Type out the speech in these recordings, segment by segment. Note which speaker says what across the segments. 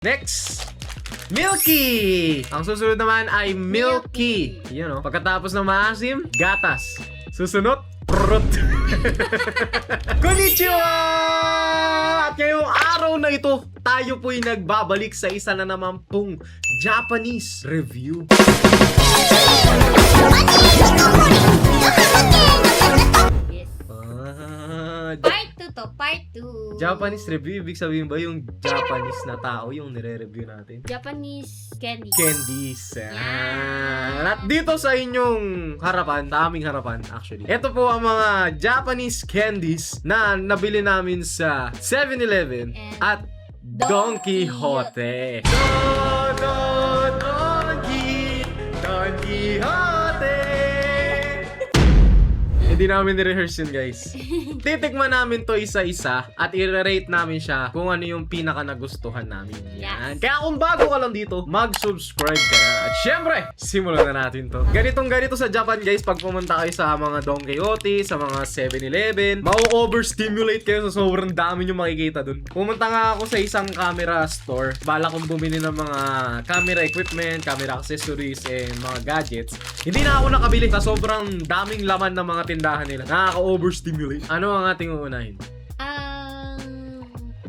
Speaker 1: Next, Milky! Ang susunod naman ay Milky. Yun o. Pagkatapos ng maasim, gatas. Susunod, prut. Konnichiwa! At ngayong araw na ito, tayo po'y nagbabalik sa isa na naman pong Japanese review.
Speaker 2: Yes.
Speaker 1: Ah,
Speaker 2: Part 2 to, part 2.
Speaker 1: Japanese review, ibig sabihin ba yung Japanese na tao yung nire-review natin?
Speaker 2: Japanese candy.
Speaker 1: Candies.
Speaker 2: Yan.
Speaker 1: At dito sa inyong harapan, sa aming harapan actually. Ito po ang mga Japanese candies na nabili namin sa 7-Eleven
Speaker 2: And
Speaker 1: at Don Quijote. Don Quijote! Hindi namin ni-rehearse yun, guys. Titikman namin to isa-isa at i-rate namin siya kung ano yung pinaka nagustuhan namin. Yan.
Speaker 2: Yes.
Speaker 1: Kaya kung bago ka lang dito, mag-subscribe ka na. At syempre, simulan na natin to. Ganito sa Japan, guys, pag pumunta kayo sa mga Don Quijote, sa mga 7-Eleven, mau-overstimulate kayo sa sobrang dami nyo makikita dun. Pumunta nga ako sa isang camera store. Bala kong bumili ng mga camera equipment, camera accessories, and mga gadgets. Hindi na ako nakabili sa sobrang daming laman ng mga tindahan nila. Nakaka-overstimulate. Ano ang ating uunahin?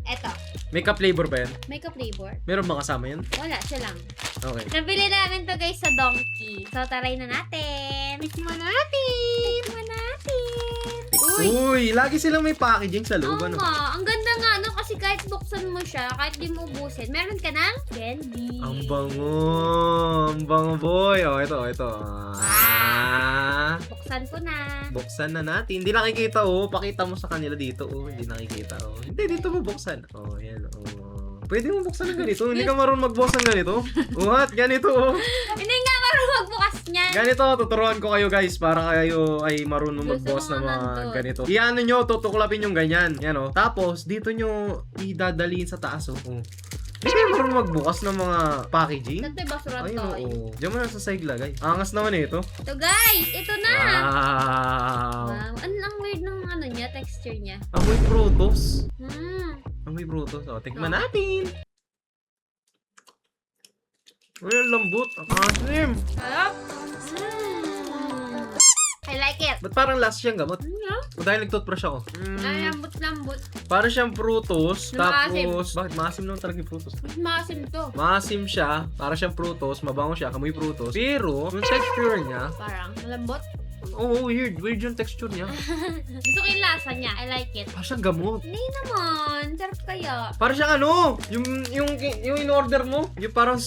Speaker 2: Eto.
Speaker 1: Makeup flavor ba yan?
Speaker 2: Makeup flavor.
Speaker 1: Meron ba kasama yan?
Speaker 2: Wala, siya lang.
Speaker 1: Okay.
Speaker 2: Nabili namin to guys sa Donkey. So, taray na natin. Tikman natin.
Speaker 1: Uy, lagi silang may packaging sa loob.
Speaker 2: Oo
Speaker 1: Ano?
Speaker 2: nga. Ang ganda nga, no? Kasi kahit buksan mo siya, kahit di mo ubusin, meron ka ng candy.
Speaker 1: Ang bango. Ang bango, boy. Oh, ito.
Speaker 2: Buksan ko na.
Speaker 1: Buksan na natin. Hindi nakikita, oh. Pakita mo sa kanila dito, oh. Hindi nakikita, oh. Hindi, dito mo buksan. Oh, yan, oh. Pwede mo buksan ng ganito. Hindi ka marunong magbukas ng ganito. What? Ganito, oh.
Speaker 2: Hindi nga marunong magbukas niya.
Speaker 1: Ganito, tuturuan ko kayo, guys, para kayo ay marunong magbukas ng mga ganito. Iano nyo, tutuklapin yung ganyan. Yan, oh. Tapos, dito nyo idadaliin sa taas, oh. Hindi kayo marunong magbukas ng mga packaging.
Speaker 2: Dati basura
Speaker 1: Ayun,
Speaker 2: to.
Speaker 1: oo. Diyan mo na sa side lagay. Angas naman ito.
Speaker 2: Ito guys, ito na.
Speaker 1: Wow.
Speaker 2: Wow. Ang weird ng ano niya, texture niya.
Speaker 1: Amoy protos.
Speaker 2: Hmm.
Speaker 1: Amoy protos. O, tikman natin. Uy, ang lambot. Ang asim.
Speaker 2: Sarap. I like it.
Speaker 1: Ba't parang last siyang gamot?
Speaker 2: Ano?
Speaker 1: O dahil nag-toothbrush ako.
Speaker 2: Ay, lambot-lambot.
Speaker 1: Parang siyang prutos.
Speaker 2: Maasim.
Speaker 1: Tapos, bakit maasim naman talaga yung prutos?
Speaker 2: Mas maasim to.
Speaker 1: Maasim siya. Parang siyang prutos. Mabango siya. Kamoy prutos. Pero, yung texture niya,
Speaker 2: Parang malambot.
Speaker 1: oh, weird. Weird yung texture niya.
Speaker 2: Gusto ko yung lasa niya. I like it.
Speaker 1: Parang siyang gamot.
Speaker 2: Hindi naman. Sarap kaya.
Speaker 1: Parang siyang ano, yung in-order mo, yung parang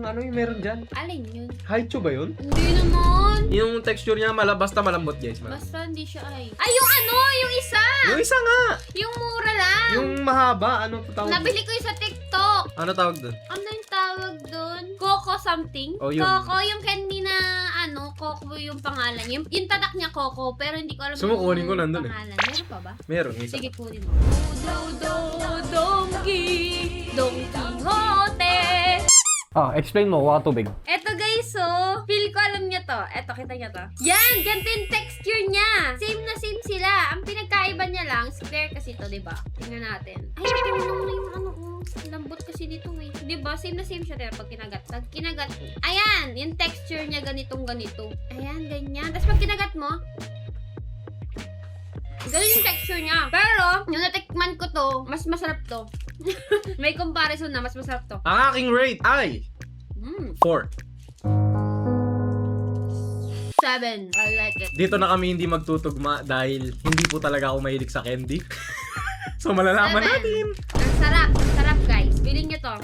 Speaker 1: ano yung meron dyan.
Speaker 2: Alin yun?
Speaker 1: Haichu ba yun?
Speaker 2: Hindi naman.
Speaker 1: Yung texture niya basta malambot, guys.
Speaker 2: Basta hindi siya ay. Ay, yung ano! Yung isa!
Speaker 1: Yung isa nga,
Speaker 2: Yung mura lang.
Speaker 1: yung mahaba, ano tawag?
Speaker 2: Nabili ko yung sa TikTok.
Speaker 1: Ano tawag doon?
Speaker 2: Ano yung tawag doon? Coco something?
Speaker 1: Oh, yun.
Speaker 2: Coco, yung candy na ano, Coco yung pangalan. Yung tatak niya Coco, pero hindi ko alam
Speaker 1: Sumukunin ko nandun eh.
Speaker 2: pangalan. Meron pa ba?
Speaker 1: Meron, isa.
Speaker 2: Sige, kunin mo. Don Quixote.
Speaker 1: Explain mo, waka tubig.
Speaker 2: Eto guys, so, feel ko alam niya to. Eto, kita niya to. Yan, ganito yung texture niya. Same na same sila. Ang pinagkaiba niya lang, square kasi to, diba? Tingnan natin. Ay, tinanong na yung ano, lambot kasi dito eh. Diba? Same na same siya, diba? Pag kinagat. Ayan, yung texture niya ganitong ganito. Ayan, ganyan. Tapos pag kinagat mo, ganun yung texture niya. Pero, yung natikman ko to, mas masarap to. May comparison na, mas masarap to.
Speaker 1: Ang aking rate ay 4.
Speaker 2: 7. I like it.
Speaker 1: Dito na kami hindi magtutugma dahil hindi po talaga ako mahilig sa candy. So malalaman
Speaker 2: 7.
Speaker 1: natin.
Speaker 2: Ang sarap guys. Bilhin nyo to.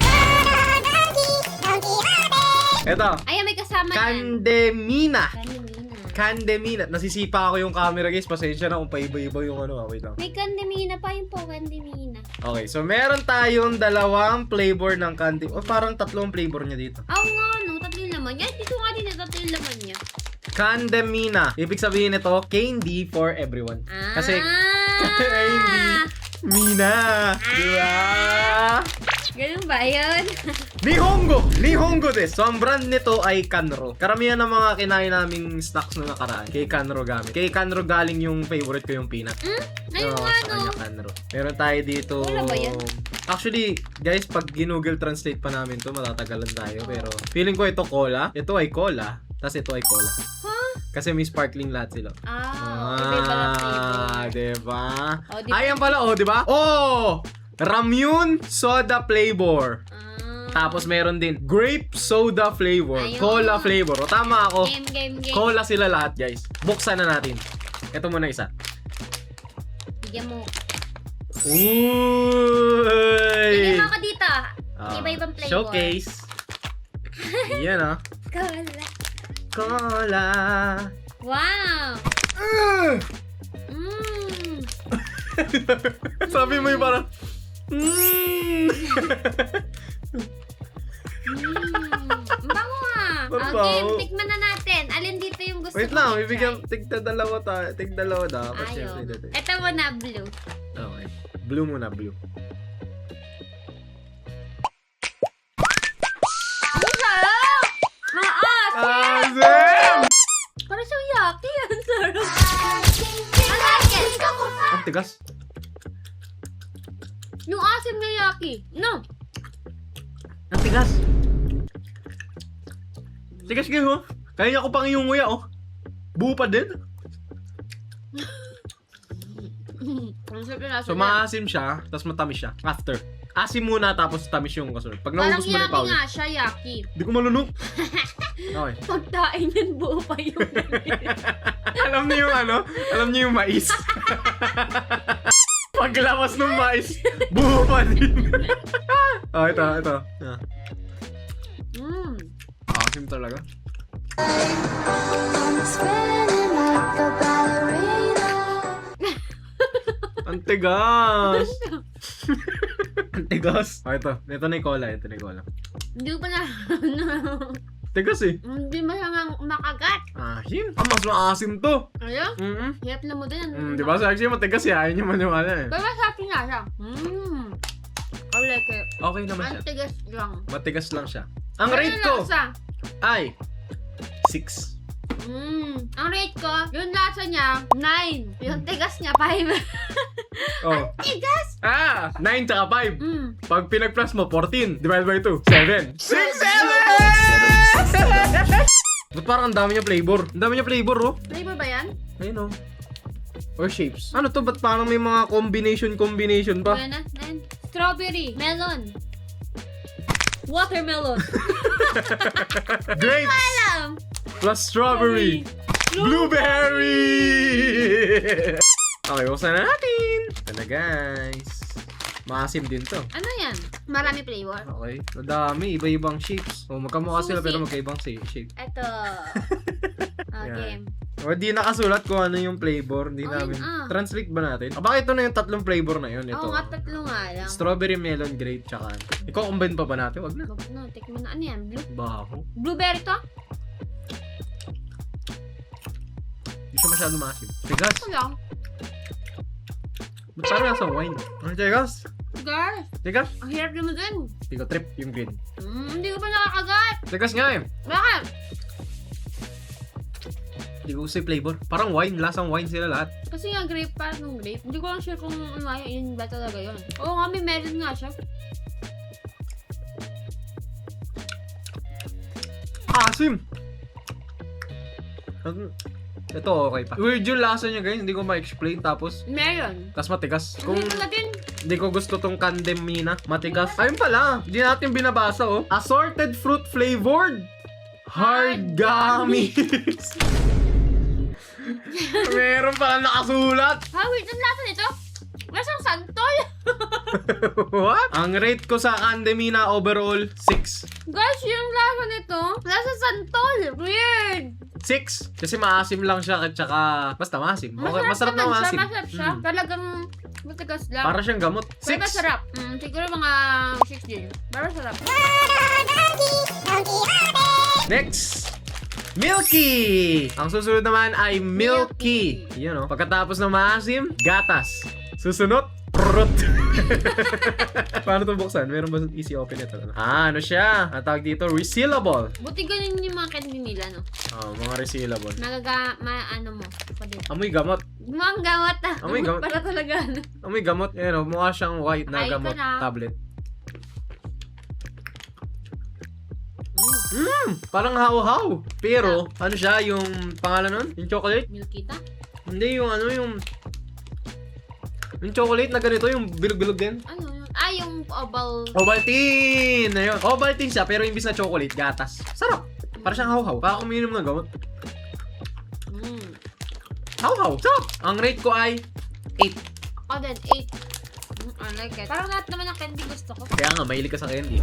Speaker 1: Eto,
Speaker 2: Ayan, may kasama yan.
Speaker 1: Candemina.
Speaker 2: Candemina.
Speaker 1: Candemina. Nasisipa ako yung camera, guys. Pasensya na kung paiba-iba yung ano. Wait lang.
Speaker 2: May Candemina pa yun po, Candemina.
Speaker 1: Okay, so meron tayong dalawang flavor ng candy. O parang tatlong flavor niya dito.
Speaker 2: Oo nga, no. Tatlo yung laman niya. Dito nga din tatlo yung laman niya.
Speaker 1: Candemina. Ibig sabihin nito, candy for everyone. Kasi, candy, Mina. Diba?
Speaker 2: Ganun ba yun?
Speaker 1: Nihongo des. So, ang brand nito ay Kanro. Karamihan ng mga kinain naming snacks na nakaraan, kay Kanro gamit. Kay Kanro galing yung favorite ko, yung peanut.
Speaker 2: Ayun
Speaker 1: Oo,
Speaker 2: nga,
Speaker 1: sa
Speaker 2: no?
Speaker 1: kanya Kanro. Meron tayo dito.
Speaker 2: Wala ba yan?
Speaker 1: Actually, guys, pag ginugol translate pa namin to, matatagalan tayo. Pero, feeling ko ito cola. Ito ay cola. Tapos ito ay cola.
Speaker 2: Huh?
Speaker 1: Kasi may sparkling lahat sila.
Speaker 2: Iba-iba flavor.
Speaker 1: Diba?
Speaker 2: Oh, diba?
Speaker 1: Ayan pala, diba? Oh! Ramyun soda flavor. Tapos meron din grape soda flavor,
Speaker 2: Ayun.
Speaker 1: cola flavor. O tama ako.
Speaker 2: Game.
Speaker 1: Cola sila lahat, guys. Buksan na natin. Ito muna isa.
Speaker 2: Bigyan mo.
Speaker 1: Uy!
Speaker 2: Bigyan mo ako dito.
Speaker 1: Ah,
Speaker 2: Iba-ibang flavor.
Speaker 1: Showcase. Yan ah.
Speaker 2: Cola.
Speaker 1: Cola.
Speaker 2: Wow!
Speaker 1: Sabi mo yung parang
Speaker 2: Bango ah.
Speaker 1: Mabaho.
Speaker 2: Okay, tikman na natin. Alin dito yung gusto
Speaker 1: Wait
Speaker 2: mo
Speaker 1: lang,
Speaker 2: i-try?
Speaker 1: bibigyan tigda-dalawa tayo. Tigdalawa dapat
Speaker 2: Ayaw.
Speaker 1: syempre dito.
Speaker 2: Ito muna, blue.
Speaker 1: Okay. Blue muna, blue.
Speaker 2: Ang sarap! Maas!
Speaker 1: Azim!
Speaker 2: Parang siyang yaki. Ang sarap. Ang akin.
Speaker 1: Ang tigas.
Speaker 2: Yung asim na yaki. No.
Speaker 1: Ang tigas. Tigas kayo, oh. Kaya ko pang yung nguya, oh. Buo pa din.
Speaker 2: Ang sarap na
Speaker 1: So, maasim siya, tapos matamis siya. After. Asim muna, tapos tamis yung kasunod. Pag
Speaker 2: parang
Speaker 1: naubos mo na yung
Speaker 2: yaki
Speaker 1: powder.
Speaker 2: nga siya, yaki.
Speaker 1: Di ko malunok. Okay.
Speaker 2: Pagtain yan, buo pa yung
Speaker 1: Alam niyo yung ano? Alam niyo yung mais. Paglawas ng mais, buo pa din. Oh, ito. Ah. Asim talaga. Ang tigas. Ang tigas. Oh, ito. Ito na yung cola.
Speaker 2: Hindi ko pa na...
Speaker 1: Tigas eh.
Speaker 2: Hindi masyadong makagat.
Speaker 1: Asim. Mas maasim to.
Speaker 2: Ayun?
Speaker 1: Mm-mm.
Speaker 2: Hirap na mo din.
Speaker 1: Di ba? Actually, matigas eh. Ayaw niyo maniwala eh.
Speaker 2: Pero sa akin nga siya. I like it.
Speaker 1: Okay naman
Speaker 2: Ang
Speaker 1: siya.
Speaker 2: tigas lang.
Speaker 1: Matigas lang siya. Ang
Speaker 2: Pero
Speaker 1: rate
Speaker 2: yung
Speaker 1: ko
Speaker 2: lasa,
Speaker 1: ay 6.
Speaker 2: ang rate ko, yung lasa niya, 9. Yung tigas niya, 5.
Speaker 1: Oh.
Speaker 2: Tigas!
Speaker 1: 9 tsaka 5.
Speaker 2: Mm.
Speaker 1: Pag pinag-plus mo, 14. Divided by 2. 7. 6, 7! Ba't parang ang dami niya flavor? Ang dami niya flavor, oh.
Speaker 2: Flavor ba yan?
Speaker 1: Ayun, oh. Or shapes. Ano to? Ba't parang may mga combination pa?
Speaker 2: Ayan na. Strawberry. Melon. Watermelon.
Speaker 1: Grapes
Speaker 2: Alam!
Speaker 1: plus strawberry. Blueberry! Okay, buksan na natin. Ito na, guys. Maasim din to.
Speaker 2: Ano yan? Marami flavor.
Speaker 1: Okay. Madami. Iba-ibang shapes. O, magkamukha sila
Speaker 2: Susi.
Speaker 1: pero magkaibang shape.
Speaker 2: Eto. Okay.
Speaker 1: O, di nakasulat kung ano yung flavor. Hindi
Speaker 2: Oh,
Speaker 1: namin.
Speaker 2: yun, ah.
Speaker 1: Translate ba natin? Bakit ito na yung tatlong flavor na yun? Ito.
Speaker 2: Oo nga, tatlo nga lang.
Speaker 1: Strawberry, melon, grape, tsaka. Iko-combine pa ba natin? Wag na.
Speaker 2: Wag na, tikman na. Ano yan?
Speaker 1: Baho.
Speaker 2: Blueberry to?
Speaker 1: Hindi siya masyado maasim. Tigas.
Speaker 2: Ito lang.
Speaker 1: Ba't parang nasa wine? Ano, tigas?
Speaker 2: Guys,
Speaker 1: Tigas?
Speaker 2: ang hirap naman dun.
Speaker 1: Hindi ko trip yung green.
Speaker 2: Hindi ko pa nakakagat.
Speaker 1: Tigas nga eh.
Speaker 2: Bakit?
Speaker 1: Hindi ko gusto yung flavor. Parang wine. Lasang wine sila lahat.
Speaker 2: Kasi nga grape, parang nung grape. Hindi ko lang sure kung ano nga yun ba talaga yun. Oo nga, may melon nga siya.
Speaker 1: Asim! Ito okay pa. Weird yung lasa niya, guys. Hindi ko ma-explain. Tapos
Speaker 2: Melon.
Speaker 1: matigas. Kung
Speaker 2: Hindi ko natin.
Speaker 1: hindi ko gusto tong Candemina, matigas. Ayun pala. Hindi natin binabasa, oh. Assorted fruit flavored hard gummies. Meron pala nakasulat.
Speaker 2: Ha, wait, ang lasa nito? Lasang santol.
Speaker 1: What? Ang rate ko sa Candemina overall, 6.
Speaker 2: Guys, yung lasa nito, lasa santol. Weird.
Speaker 1: 6. Kasi maasim lang siya at saka basta maasim. Okay, masarap na
Speaker 2: naman
Speaker 1: maasim.
Speaker 2: siya, masarap siya.
Speaker 1: Mm.
Speaker 2: Talagang matigas lang.
Speaker 1: Para siyang gamot.
Speaker 2: Pero
Speaker 1: 6.
Speaker 2: masarap. Siguro mga 6 din. Pero masarap.
Speaker 1: Next. Milky! Ang susunod naman ay Milky. Yun, oh. Pagkatapos ng maasim, gatas. Susunod, prot. Paano ito buksan? Meron ba easy open ito? Ano siya? Ang tawag dito, resealable.
Speaker 2: Buti ganun yung mga candy nila, no?
Speaker 1: Mga resealable.
Speaker 2: Ano mo?
Speaker 1: Amoy gamot.
Speaker 2: Mukhang gamot ah.
Speaker 1: Amoy gamot.
Speaker 2: Para talaga, ano?
Speaker 1: Amoy gamot. Ayan, mukha siyang white na
Speaker 2: Ay, ito
Speaker 1: gamot
Speaker 2: na.
Speaker 1: tablet. Parang how-how. Pero, ano siya, yung pangalan nun? Yung chocolate?
Speaker 2: Milkita?
Speaker 1: Hindi, yung ano, yung chocolate na ganito, yung bilog-bilog din.
Speaker 2: Ano yun? Yung oval.
Speaker 1: Ovaltine! Ayun. Ovaltine siya, pero imbis na chocolate, gatas. Sarap. Para siyang how-how. Para uminom ng gamot. How-how. Sarap. Ang rate ko ay 8.
Speaker 2: Ako din, 8. I like it. Parang lahat naman ng candy gusto ko.
Speaker 1: Kaya nga, mahilig ka sa candy.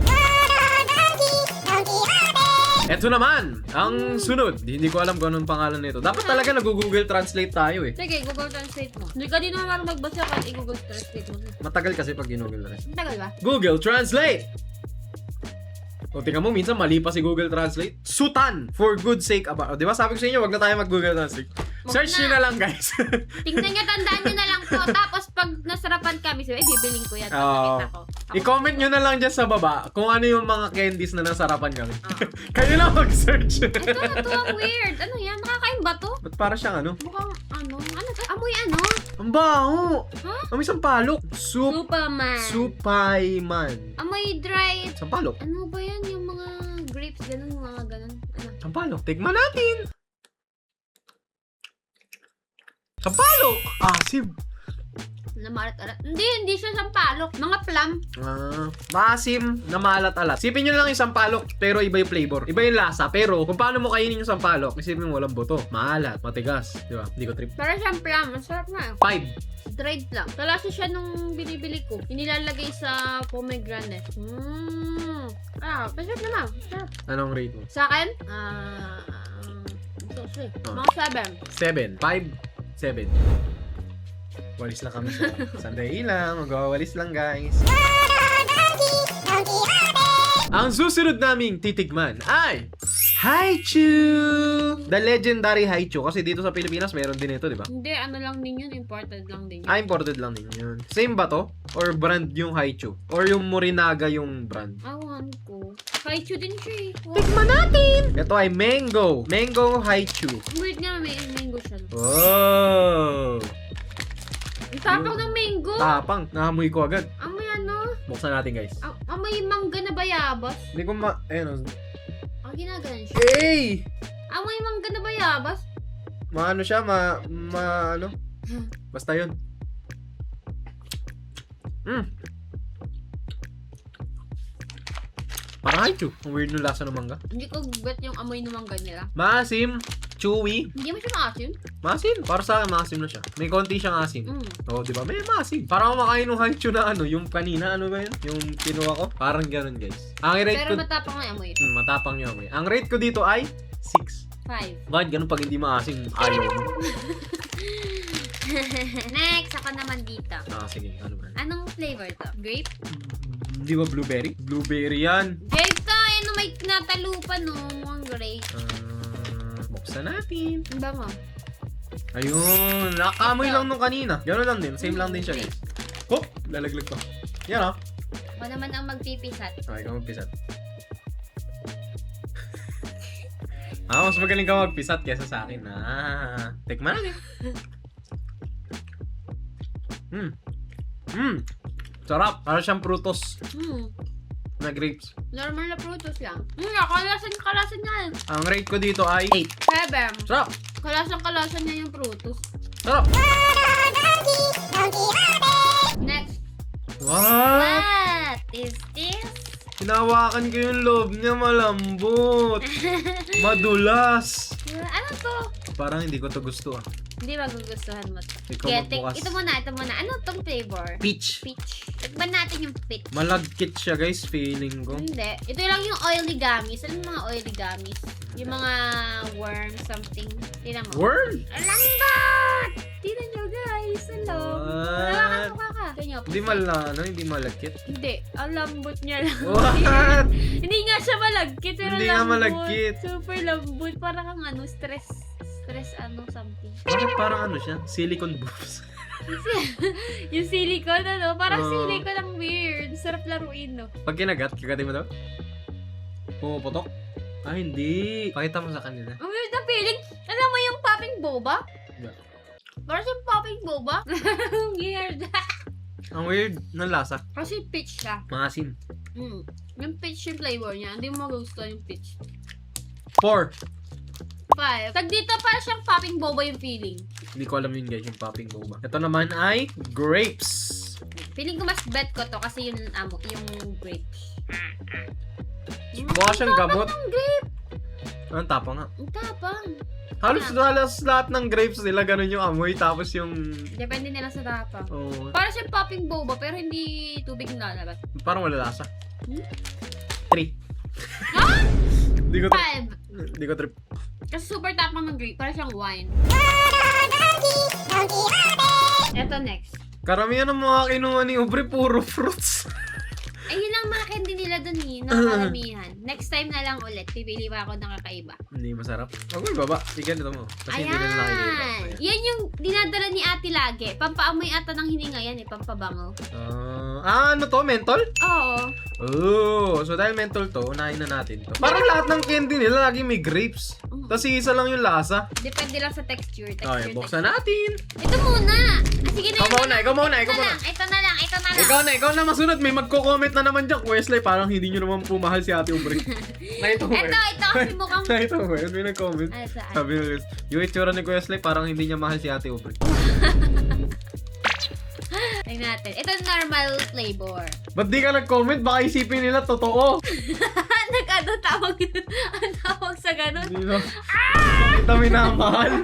Speaker 1: Eto naman, ang sunod. Hindi ko alam kung anong pangalan nito. Dapat talaga nag-Google Translate tayo eh.
Speaker 2: Sige, Google Translate mo. Hindi ka din naman marunong magbasa kahit i-Google Translate mo.
Speaker 1: Matagal kasi pag ginugol Translate.
Speaker 2: Ang tagal ba?
Speaker 1: Google Translate! O, tingnan mo, minsan mali pa si Google Translate. Sutan! For good sake about. Di ba sabi ko sa inyo, wag na tayo mag-Google Translate. Search nyo na lang, guys.
Speaker 2: Tingnan nyo, tandaan nyo na lang to. Tapos pag nasarapan kami, sabi, bibiling ko yan. Pagkakita ko.
Speaker 1: I-comment nyo na lang dyan sa baba kung ano yung mga candies na nasarapan kami. Kayo lang mag-search.
Speaker 2: Ito na to, ang weird. Ano yan? Nakakain ba to?
Speaker 1: Ba't para siyang ano?
Speaker 2: Mukhang ano to? Amoy ano?
Speaker 1: Ang baho!
Speaker 2: Ha?
Speaker 1: Amoy sampalok.
Speaker 2: Superman.
Speaker 1: Supayman.
Speaker 2: Amoy dry.
Speaker 1: Sampalok.
Speaker 2: Ano ba yan? Yung mga grapes, ganun, mga ganun. Ano?
Speaker 1: Sampalok. Tikman natin. Sampalok! Asim.
Speaker 2: Namalat-alat. Hindi siya sampalok. Mga plum.
Speaker 1: Maasim na maalat-alat. Sipin nyo lang yung sampalok, pero iba yung flavor. Iba yung lasa, pero kung paano mo kainin yung sampalok, isipin mo walang buto. Maalat, matigas. Di ba? Hindi ko trip.
Speaker 2: Para siyang plum. Ang sarap nga.
Speaker 1: 5.
Speaker 2: Dried plum. Kalasa siya nung binibili ko. Inilalagay sa pomegranate. Masarap naman. Masarap.
Speaker 1: Anong rate mo?
Speaker 2: Sa akin, mga 7.
Speaker 1: 7. 5. 7. Walis lang kami sa sandali lang. Magwawalis lang, guys. Ang susunod naming titigman ay Haichu! The legendary Haichu. Kasi dito sa Pilipinas, meron din ito, di ba?
Speaker 2: Hindi, ano lang din yun. Imported lang din yun.
Speaker 1: Imported lang din yun. Same ba to? Or brand yung Haichu? Or yung Morinaga yung brand?
Speaker 2: Awan ko. Haichu din siya eh.
Speaker 1: Tikman natin! Ito ay Mango. Mango Haichu.
Speaker 2: Weird nga, may mango siya.
Speaker 1: Oh!
Speaker 2: Ang tapang ng mango.
Speaker 1: Tapang. Nahamoy ko agad.
Speaker 2: Amoy ano?
Speaker 1: Buksan natin, guys.
Speaker 2: Amoy mangga na bayabas.
Speaker 1: Hindi ko Ayun.
Speaker 2: Ang ginagalan siya.
Speaker 1: Hey!
Speaker 2: Amoy mangga na bayabas.
Speaker 1: Maano siya? Ano? Basta yun. Parang Haichu. Ang weird ng lasa ng mangga.
Speaker 2: Hindi ko bet yung amoy ng mangga nila.
Speaker 1: Maasim. Chewy.
Speaker 2: Hindi mo siya maasim.
Speaker 1: Maasim. Para sa akin, maasim na siya. May konti siyang asim. Oo, di ba? May maasim. Parang kumakain ng Haichu na ano, yung kanina, ano ba yun? Yung kinuha ko. Parang ganun, guys. Ang rate
Speaker 2: Pero
Speaker 1: ko...
Speaker 2: matapang na yung amoy.
Speaker 1: matapang yung amoy. Ang rate ko dito ay 6.
Speaker 2: 5.
Speaker 1: Bakit ganun pag hindi maasim, ayaw mo?
Speaker 2: Next, ako naman dito.
Speaker 1: Sige. Ano ba?
Speaker 2: Anong flavor to? Grape?
Speaker 1: Di ba blueberry? Blueberry yan.
Speaker 2: Grape to! Ano may natalupan no? Mukhang grape.
Speaker 1: Buksan natin.
Speaker 2: Ang bango.
Speaker 1: Ayun. Nakamoy lang nung kanina. Gano'n lang din. Same lang din siya, guys. Hop! Lalaglag pa. Yan,
Speaker 2: Ako naman ang magpipisat.
Speaker 1: Okay, ikaw magpisat. Mas magaling ka magpisat kesa sa akin. Tikman natin. Sarap. Parang siyang prutos na grapes.
Speaker 2: Normal na prutos lang. Kalasan niya.
Speaker 1: Ang rate ko dito ay 8.
Speaker 2: 7.
Speaker 1: Sarap.
Speaker 2: Kalasan niya yung prutos.
Speaker 1: Sarap.
Speaker 2: Next.
Speaker 1: What?
Speaker 2: What is this?
Speaker 1: Hinawakan ko yung loob niya, malambot. Madulas.
Speaker 2: Ano to?
Speaker 1: Parang hindi ko to gusto
Speaker 2: Hindi magugustuhan mo to.
Speaker 1: Ikaw
Speaker 2: Getik.
Speaker 1: magbukas.
Speaker 2: Ito muna. Ano tong flavor?
Speaker 1: Peach.
Speaker 2: Peach. Tikman natin yung peach.
Speaker 1: Malagkit siya, guys, feeling ko.
Speaker 2: Hindi. Ito lang yung oily gummies. Ano yung mga oily gummies? Yung mga worm something. Tingnan mo.
Speaker 1: Worm?
Speaker 2: Lambat! Tingnan nyo guys. Hello.
Speaker 1: What?
Speaker 2: Hindi
Speaker 1: Hindi malagkit.
Speaker 2: Hindi. Ang lambot niya lang.
Speaker 1: What?
Speaker 2: Hindi nga siya malagkit. Pero
Speaker 1: Hindi nga
Speaker 2: lambot.
Speaker 1: malagkit.
Speaker 2: Super lambot. Parang kang stress something.
Speaker 1: Bakit parang ano siya? Silicone boobs.
Speaker 2: Yung silicone, ano? Parang
Speaker 1: Oo.
Speaker 2: silicone ang weird. Sarap laruin, no?
Speaker 1: Pag kinagat, kagatin mo to? Pumuputok? Ah, hindi. Pakita mo sa kanila.
Speaker 2: Ang weird na feeling. Alam mo yung popping boba?
Speaker 1: Yeah.
Speaker 2: Parang siyang popping boba. Weird.
Speaker 1: Ang weird ng lasa.
Speaker 2: Kasi peach siya.
Speaker 1: Maasim.
Speaker 2: Yung peach yung flavor niya. Hindi mo magustuhan yung peach.
Speaker 1: 4.
Speaker 2: 5. Tag dito parang siyang popping boba yung feeling.
Speaker 1: Hindi ko alam yun guys, yung popping boba. Ito naman ay grapes.
Speaker 2: Feeling ko mas bet ko to kasi yung grapes.
Speaker 1: Mukha siyang gamot.
Speaker 2: Ang grape.
Speaker 1: Ang tapang nga.
Speaker 2: Ang tapang.
Speaker 1: Halos lahat ng grapes nila ganun yung amoy. Tapos yung...
Speaker 2: Depende nila sa tapang.
Speaker 1: Oh,
Speaker 2: Parang siyang popping boba pero hindi tubig na lalabas.
Speaker 1: parang wala lasa.
Speaker 2: Hmm?
Speaker 1: 3.
Speaker 2: Ha?
Speaker 1: Hindi ko trip.
Speaker 2: 5.
Speaker 1: Hindi ko trip.
Speaker 2: Kasi super tapang ng grape. Parang siyang wine. Eto next.
Speaker 1: Karamihan ng mga kinuha ni Ubre, puro fruits.
Speaker 2: Ay, yun ang mga candy nila dun eh. Nakakalamihan. Next time na lang ulit. Pipili pa ako ng kakaiba.
Speaker 1: Hindi masarap. Huwag mo ibaba. Bigyan ito mo. Kasi hindi na nakikita.
Speaker 2: Ayan! Yan yung dinadala ni ate lagi. Pampaamoy ata ng hininga yan eh. Pampabango.
Speaker 1: Ano to? Mentol?
Speaker 2: Oo.
Speaker 1: Oh, so dahil mentol to, unahin na natin to. Parang lahat ng candy nila lagi may grapes. Tapos isa lang yung lasa.
Speaker 2: Depende lang sa texture.
Speaker 1: Okay, buksan natin.
Speaker 2: Ito muna! Ah, sige na.
Speaker 1: Ikaw muna, ikaw muna, ikaw muna.
Speaker 2: Ito na lang.
Speaker 1: Ikaw na masunod. May magko-comment na naman dyan. Wesley, parang hindi nyo naman pumahal si Ate Ubre. Nakita mo
Speaker 2: Ito kasi mukhang...
Speaker 1: Nakita mo ba? May nag-comment.
Speaker 2: Ano saan?
Speaker 1: Sabi nyo, yung itsura ni Wesley, parang hindi niya mahal si Ate Ubre.
Speaker 2: Tingnan natin. Ito normal flavor.
Speaker 1: Ba't di ka nag-comment? Baka isipin nila totoo.
Speaker 2: Nag-ano tawag? Ang tawag sa ganun?
Speaker 1: Hindi na. Kita minamahal.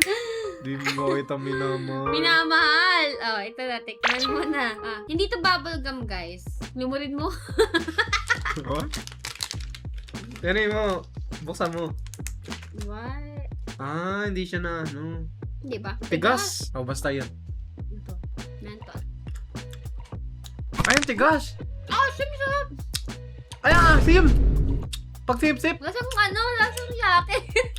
Speaker 1: Hindi mo kita minamahal.
Speaker 2: Minamahal. Oh, ito na. Tikman mo na. Hindi to bubblegum, guys. Lumurin mo.
Speaker 1: What? Tiri mo. Buksan mo.
Speaker 2: What?
Speaker 1: Hindi siya na ano.
Speaker 2: Hindi ba?
Speaker 1: Tigas. Oh, basta yun.
Speaker 2: Ito. Menthol.
Speaker 1: Ay, ang tigas.
Speaker 2: Sarap.
Speaker 1: Ay, asim. Pag sip-sip.
Speaker 2: Lasa kung ano. Lasa kung yate.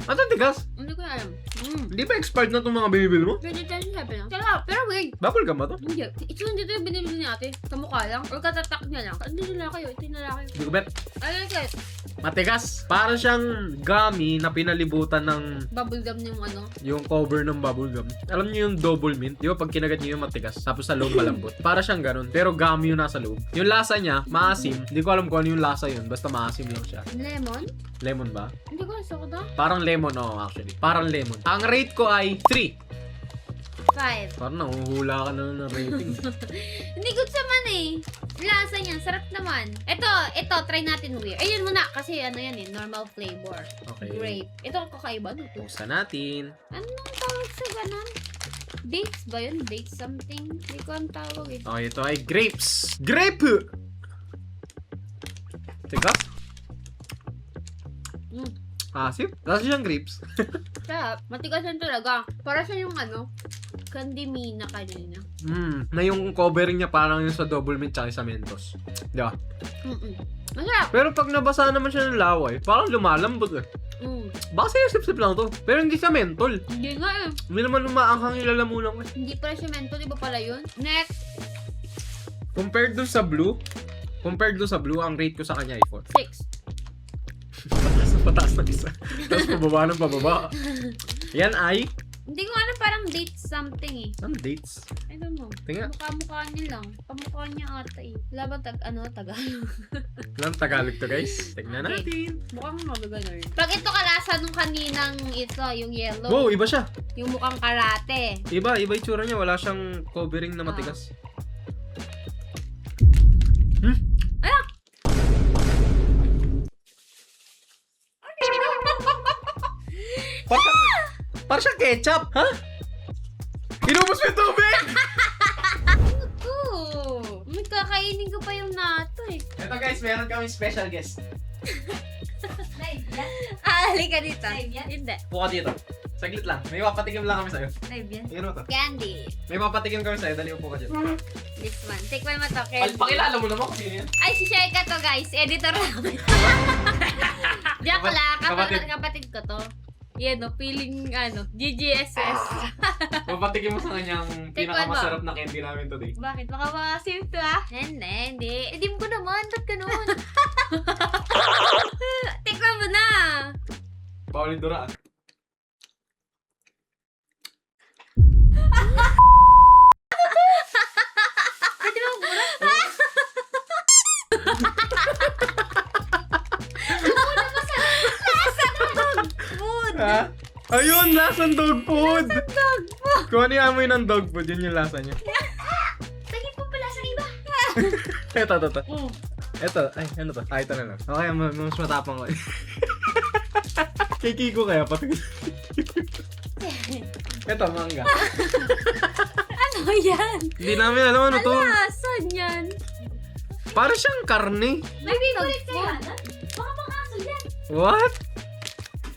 Speaker 1: Ano ang tigas?
Speaker 2: Hindi ko alam.
Speaker 1: Hindi ba expired na itong mga binibili mo?
Speaker 2: Vegetarian sabi lang. Pero weird.
Speaker 1: Bubble gum ba to?
Speaker 2: Hindi. Ito hindi ito yung binibili ni ate. Kamukha lang. Or katatak niya lang. Hindi nila kayo. Ito nila kayo.
Speaker 1: Hindi ko bet.
Speaker 2: Ayun guys.
Speaker 1: Matigas. Para siyang gummy na pinalibutan ng
Speaker 2: Bubblegum yung ano.
Speaker 1: yung cover ng bubble gum. Alam niyo yung double mint? Di ba pag kinagat niyo yung matigas, tapos sa loob malambot. Para siyang ganun. Pero gummy yung nasa loob. Yung lasa niya, maasim. Hindi ko alam kung ano yung lasa yun. Basta maasim lang siya.
Speaker 2: Lemon?
Speaker 1: Lemon ba?
Speaker 2: Hindi ko gusto ko to.
Speaker 1: Parang lemon, actually. Parang lemon. Ang rate ko ay 3.
Speaker 2: 5.
Speaker 1: Parang nanguhula ka na ng rating.
Speaker 2: Hindi good naman eh. Lasa niya, sarap naman. Ito, try natin weird. Ayun muna, kasi ano yan eh, normal flavor.
Speaker 1: Okay.
Speaker 2: Grape. Ito ang kakaiba nito.
Speaker 1: Buksan natin.
Speaker 2: Anong tawag sa ganon? Dates ba yun? Dates something? Hindi ko ang tawag eh.
Speaker 1: Okay, ito ay grapes. Grape! Tigas? Asim? Lasa siyang grapes.
Speaker 2: Sarap. Matigas yan talaga. Para siya yung ano, candy mina kanina.
Speaker 1: Na yung covering niya parang yung sa double mint tsaka sa Mentos. Di ba?
Speaker 2: Masarap.
Speaker 1: Pero pag nabasa naman siya ng laway, parang lumalambot eh. Baka sa'yo sip-sip lang to. Pero hindi siya mentol.
Speaker 2: Hindi nga eh.
Speaker 1: Hindi naman umaanghang yung lalamunan ko eh.
Speaker 2: Hindi pala siya menthol. Iba pala yun. Next.
Speaker 1: Compared dun sa blue, ang rate ko sa kanya ay 4.
Speaker 2: 6.
Speaker 1: Pataas na isa. Tapos pababa ng pababa. Yan ay...
Speaker 2: Hindi ko ano parang date something eh.
Speaker 1: Ano dates?
Speaker 2: I don't know.
Speaker 1: Tingnan.
Speaker 2: Mukha niya lang. Pamukha niya ata eh. Wala ba Tagalog?
Speaker 1: Ilang Tagalog to guys? Tignan
Speaker 2: Okay.
Speaker 1: natin.
Speaker 2: Mukhang magagano'n. Pag ito kalasa nung kaninang ito, yung yellow.
Speaker 1: Wow, iba siya.
Speaker 2: Yung mukhang karate.
Speaker 1: Iba itsura niya. Wala siyang covering na matigas. Parang siyang ketchup, ha? Inubos mo yung tubig!
Speaker 2: Ooh, may kakainin ko pa yung nato eh.
Speaker 1: Ito guys, meron kami special guest.
Speaker 2: Live yan? Halika dito.
Speaker 3: Live yan?
Speaker 2: Hindi.
Speaker 1: Puka dito. Saglit lang. May papatikim lang kami sa'yo.
Speaker 3: Live yan.
Speaker 1: Tingnan mo to.
Speaker 2: Candy.
Speaker 1: May papatikim kami sa'yo. Dali upo ka dyan.
Speaker 2: This one. Tikman mo to, Candy.
Speaker 1: Pakilala mo naman kung sino yan.
Speaker 2: Ay, si Sheka to guys. Editor namin. Diyan ko lang.
Speaker 1: Kapatid.
Speaker 2: Kapatid ko to. Yan o, feeling GGSS.
Speaker 1: Papatikin mo sa kanyang pinakamasarap na candy namin today.
Speaker 2: Bakit? Baka makasim to ah. Hindi. Edim ko naman, ba't ganun? Tikman mo na.
Speaker 1: Paulin Dura.
Speaker 2: Pwede mo mura? Food.
Speaker 1: Ha? Ayun, lasang dog food!
Speaker 2: Dog food.
Speaker 1: Kung ano yung amoy ng dog food, yun yung lasa niya.
Speaker 2: Tingin ko pala sa iba.
Speaker 1: Ito. Ito, ay, ano to? Ito na lang. Okay, mas matapang ko. Kay Kiko kaya, pati. Ito, mangga.
Speaker 2: Ano yan?
Speaker 1: Hindi namin alam ano to.
Speaker 2: Alasan yan.
Speaker 1: Para siyang karne.
Speaker 2: May favorite kaya? Baka makasal yan.
Speaker 1: What?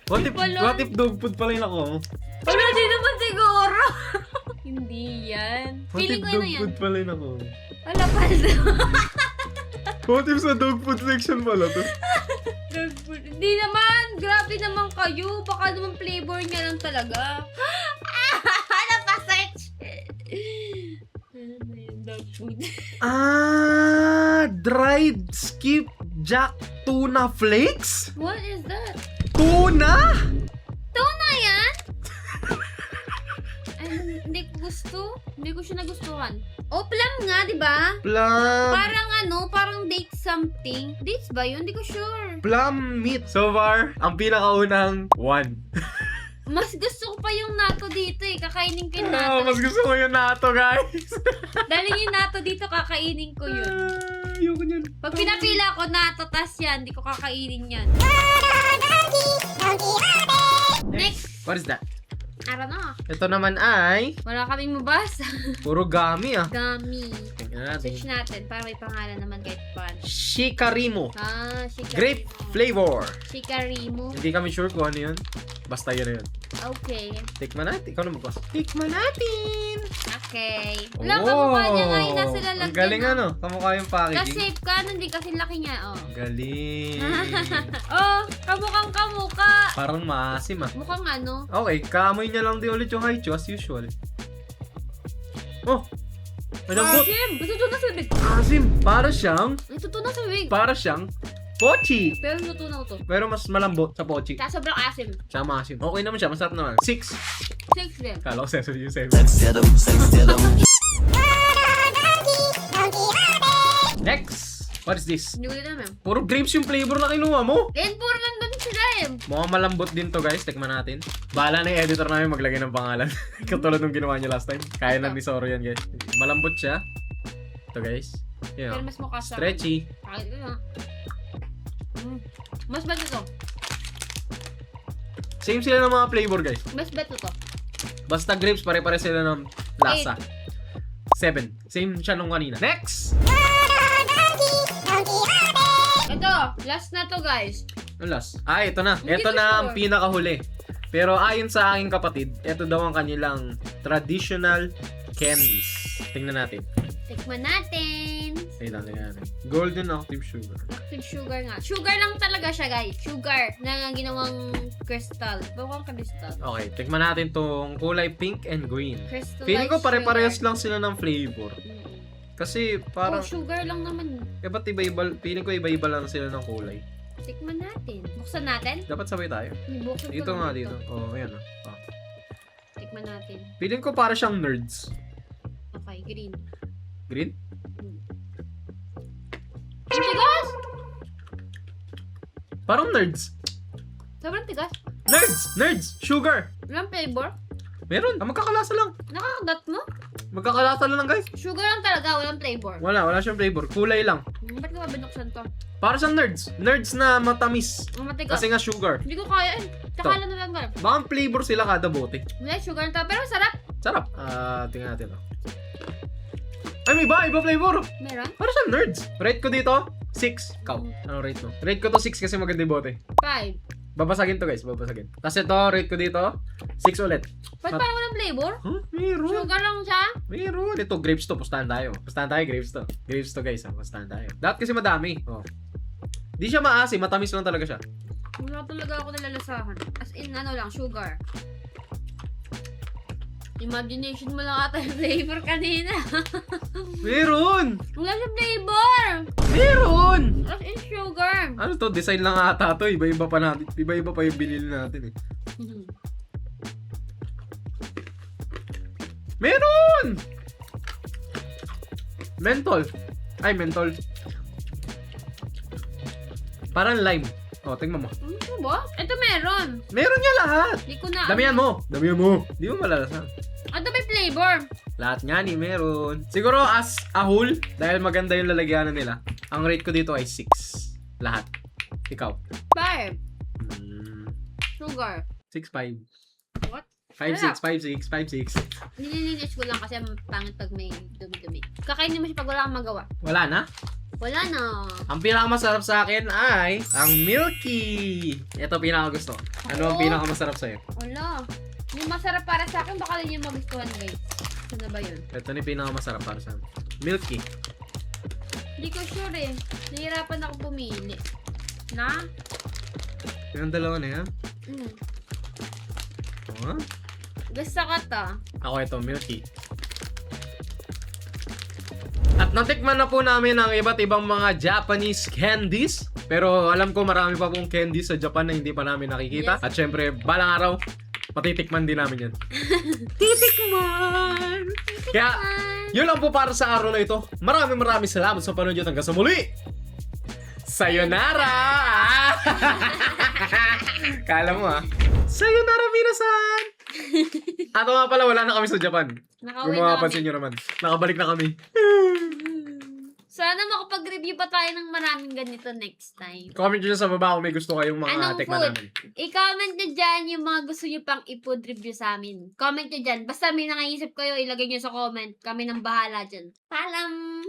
Speaker 1: What
Speaker 2: Wala.
Speaker 1: if dog food pala yung ako?
Speaker 2: Wala din naman siguro. Hindi yan.
Speaker 1: What
Speaker 2: Feeling
Speaker 1: if
Speaker 2: ko
Speaker 1: dog
Speaker 2: ano yan.
Speaker 1: food pala yung ako?
Speaker 2: Wala pa sa
Speaker 1: What if sa dog food section pala to?
Speaker 2: dog food. Hindi naman. Grabe naman kayo. Baka naman flavor niya lang talaga. Ano pa search? Ano ba yung dog food?
Speaker 1: Dried skipjack tuna flakes?
Speaker 2: What is that?
Speaker 1: Tuna?
Speaker 2: Tuna yan? Ay, hindi ko gusto. Hindi ko siya nagustuhan. O, plum nga, di ba?
Speaker 1: Plum.
Speaker 2: Parang date something. Dates ba yun? Hindi ko sure.
Speaker 1: Plum meat. So far, ang pinakaunang 1.
Speaker 2: Mas gusto ko pa yung nato dito eh. Kakainin ko yung nato.
Speaker 1: Mas gusto ko yung nato, guys.
Speaker 2: Dahil yung nato dito, kakainin ko yun.
Speaker 1: Ayoko nyan.
Speaker 2: Pag pinapila ko nato, tas yan, hindi ko kakainin yan. Next!
Speaker 1: What is that?
Speaker 2: I don't know.
Speaker 1: Ito naman ay
Speaker 2: Wala kaming mabasa.
Speaker 1: puro gummy ah.
Speaker 2: Gummy.
Speaker 1: Tingnan natin.
Speaker 2: Search natin para may pangalan naman kahit paano.
Speaker 1: Shikarimo.
Speaker 2: Shikarimo.
Speaker 1: Grape flavor.
Speaker 2: Shikarimo.
Speaker 1: Hindi kami sure kung ano yun. Basta yun na yun.
Speaker 2: Okay.
Speaker 1: Tikman natin. Ikaw na magpas. Tikman natin.
Speaker 2: Okay. Wala, kamukha niya nga yung nasa lalagyan.
Speaker 1: Ang galing
Speaker 2: ah.
Speaker 1: ano. Kamukha yung
Speaker 2: Kasi
Speaker 1: packaging.
Speaker 2: hindi kasi laki niya, oh.
Speaker 1: Galing.
Speaker 2: Oh, kamukhang kamukha.
Speaker 1: Parang maasim ah.
Speaker 2: Mukhang ano.
Speaker 1: Okay, kaamoy niya lang din ulit yung Haichu as usual. Oh! Malambot!
Speaker 2: Asim! Natuto na sa big.
Speaker 1: Asim!
Speaker 2: Natuto na sa big.
Speaker 1: Para siyang pochi!
Speaker 2: Pero natutunaw to.
Speaker 1: Pero mas malambot sa pochi.
Speaker 2: Kaya sobrang asim.
Speaker 1: Siya maasim. Okay naman siya, masarap naman. 6!
Speaker 2: 6 din.
Speaker 1: Kala ko sesame yung 7. Next! What is this?
Speaker 2: Hindi ko din alam.
Speaker 1: Puro grapes yung flavor na kinuha mo.
Speaker 2: Then, puro nandun sila eh.
Speaker 1: Mukhang malambot din to guys. Tikman natin. Bahala na yung editor namin maglagay ng pangalan. Katulad nung ginawa niya last time. Kaya na ni Zoro yan guys. Malambot siya. Ito guys.
Speaker 2: Pero
Speaker 1: Yan.
Speaker 2: mas mukha sa...
Speaker 1: Stretchy.
Speaker 2: Kahit ito na. Mas beto to.
Speaker 1: Same sila ng mga flavor guys.
Speaker 2: Mas beto to.
Speaker 1: Basta grapes, pare-pare sila ng lasa. 7. Same siya nung kanina. Next!
Speaker 2: Ito, last na to guys.
Speaker 1: Ang last. Ito na.
Speaker 2: Hindi
Speaker 1: Ito
Speaker 2: ko
Speaker 1: na ang
Speaker 2: sure.
Speaker 1: pinakahuli. Pero ayon sa aking kapatid, ito daw ang kanilang traditional candies. Tingnan natin.
Speaker 2: Tikman natin.
Speaker 1: Tingnan natin. Golden active sugar.
Speaker 2: Active sugar nga. Sugar lang talaga siya guys. Sugar na ginawang crystal. Bukang crystal.
Speaker 1: Okay, tikman natin tong kulay pink and green.
Speaker 2: Crystallized
Speaker 1: Feeling ko pare-parehas
Speaker 2: sugar.
Speaker 1: lang sila ng flavor. Kasi parang
Speaker 2: sugar lang naman.
Speaker 1: iba't iba-iba, feeling ko iba-iba lang sila ng kulay.
Speaker 2: Tikman natin. Buksan natin?
Speaker 1: Dapat sabay tayo.
Speaker 2: Buksan ko
Speaker 1: Dito
Speaker 2: lang
Speaker 1: nga
Speaker 2: ito.
Speaker 1: dito. Oh, ayan oh.
Speaker 2: Tikman natin.
Speaker 1: Feeling ko para siyang nerds.
Speaker 2: Okay, green.
Speaker 1: Green?
Speaker 2: Ang tigas!
Speaker 1: Parang nerds.
Speaker 2: Sobrang tigas.
Speaker 1: Nerds! Nerds! Sugar!
Speaker 2: Walang flavor.
Speaker 1: Meron. Magkakalasa lang.
Speaker 2: Nakakagat mo?
Speaker 1: Magkakalasa lang guys.
Speaker 2: Sugar lang talaga, walang flavor.
Speaker 1: Wala siyang flavor. Kulay lang.
Speaker 2: Ba't ko ba binuksan to?
Speaker 1: Para siyang nerds. Nerds na matamis.
Speaker 2: Ang matigas.
Speaker 1: Kasi nga sugar.
Speaker 2: Hindi ko kaya eh. Tsaka lang naman ba?
Speaker 1: Baka ang flavor sila kada bote.
Speaker 2: Wala, sugar lang talaga. Pero sarap.
Speaker 1: Sarap. Tingnan natin oh. Ay, may iba flavor.
Speaker 2: Meron?
Speaker 1: Para siyang nerds. Rate ko dito, 6. Ikaw. Anong rate mo? Rate ko to 6 kasi maganda yung bote.
Speaker 2: 5.
Speaker 1: Babasagin to guys, babasagin. Tapos ito, rate ko dito, 6 ulit.
Speaker 2: Ba't parang walang flavor?
Speaker 1: Huh? Meron.
Speaker 2: Sugar lang siya?
Speaker 1: Meron. Ito, grapes to. Pustahan tayo. Pustahan tayo, grapes to. Grapes to guys, pustahan tayo. Dapat kasi madami. Oh. Di siya maasim, matamis lang talaga siya.
Speaker 2: Wala talaga ako nalalasahan. As in, ano lang, sugar. Imagination mo lang ata yung flavor kanina.
Speaker 1: Meron!
Speaker 2: Wala siyang flavor!
Speaker 1: Meron!
Speaker 2: As in, sugar.
Speaker 1: Ano to? Design lang ata to. Iba-iba pa natin. Iba-iba pa yung binili natin eh. Meron! Mentol. Ay, mentol. Parang lime. O, tingnan mo.
Speaker 2: Ano ba? Ito meron.
Speaker 1: Meron niya lahat.
Speaker 2: Di ko na.
Speaker 1: Damihan mo. Damihan mo. Di mo malalasan.
Speaker 2: Ito may flavor.
Speaker 1: Lahat nga ni meron. Siguro as a whole, dahil maganda yung lalagyanan nila, ang rate ko dito ay 6. Lahat. Ikaw.
Speaker 2: 5. Sugar.
Speaker 1: 6-5.
Speaker 2: What?
Speaker 1: 5-6, 5-6, 5-6.
Speaker 2: Nililinis ko lang kasi pangit pag may dumi-dumi. Kakainin mo siya pag wala kang magawa.
Speaker 1: Wala na?
Speaker 2: Wala na.
Speaker 1: Ang pinakamasarap sa akin ay ang milky. Ito pinakagusto. Ano ang
Speaker 2: Oo.
Speaker 1: pinakamasarap sa'yo?
Speaker 2: Wala. Yung masarap para sa akin, baka rin yung magustuhan guys. Saan na ba yun?
Speaker 1: Ito na yung pinakamasarap para sa akin. Milky.
Speaker 2: Hindi ko sure eh. Nahirapan ako pumili. Na?
Speaker 1: Yung dalawa na yan. Oh?
Speaker 2: Gusto ko to.
Speaker 1: Ako ito, milky. At natikman na po namin ang iba't ibang mga Japanese candies. Pero alam ko marami pa pong candies sa Japan na hindi pa namin nakikita.
Speaker 2: Yes.
Speaker 1: At syempre, balang araw, matitikman din namin yan. Titikman! Kaya, yun lang po para sa araw na ito. Maraming salamat sa panonood hanggang sa muli! Sayonara! Kala mo Sayonara, minasan! Ato nga pala, wala na kami sa Japan.
Speaker 2: Nakauwi
Speaker 1: Kung
Speaker 2: na
Speaker 1: mapapansin
Speaker 2: kami.
Speaker 1: nyo naman. Nakabalik na kami.
Speaker 2: Sana makapag-review pa tayo ng maraming ganito next time.
Speaker 1: Comment nyo sa baba kung may gusto kayong mga
Speaker 2: Anong
Speaker 1: tikman
Speaker 2: food?
Speaker 1: namin.
Speaker 2: I-comment nyo dyan yung mga gusto nyo pang i-food review sa amin. Comment nyo dyan. Basta may nangaisip kayo, ilagay nyo sa comment. Kami nang bahala dyan. Paalam!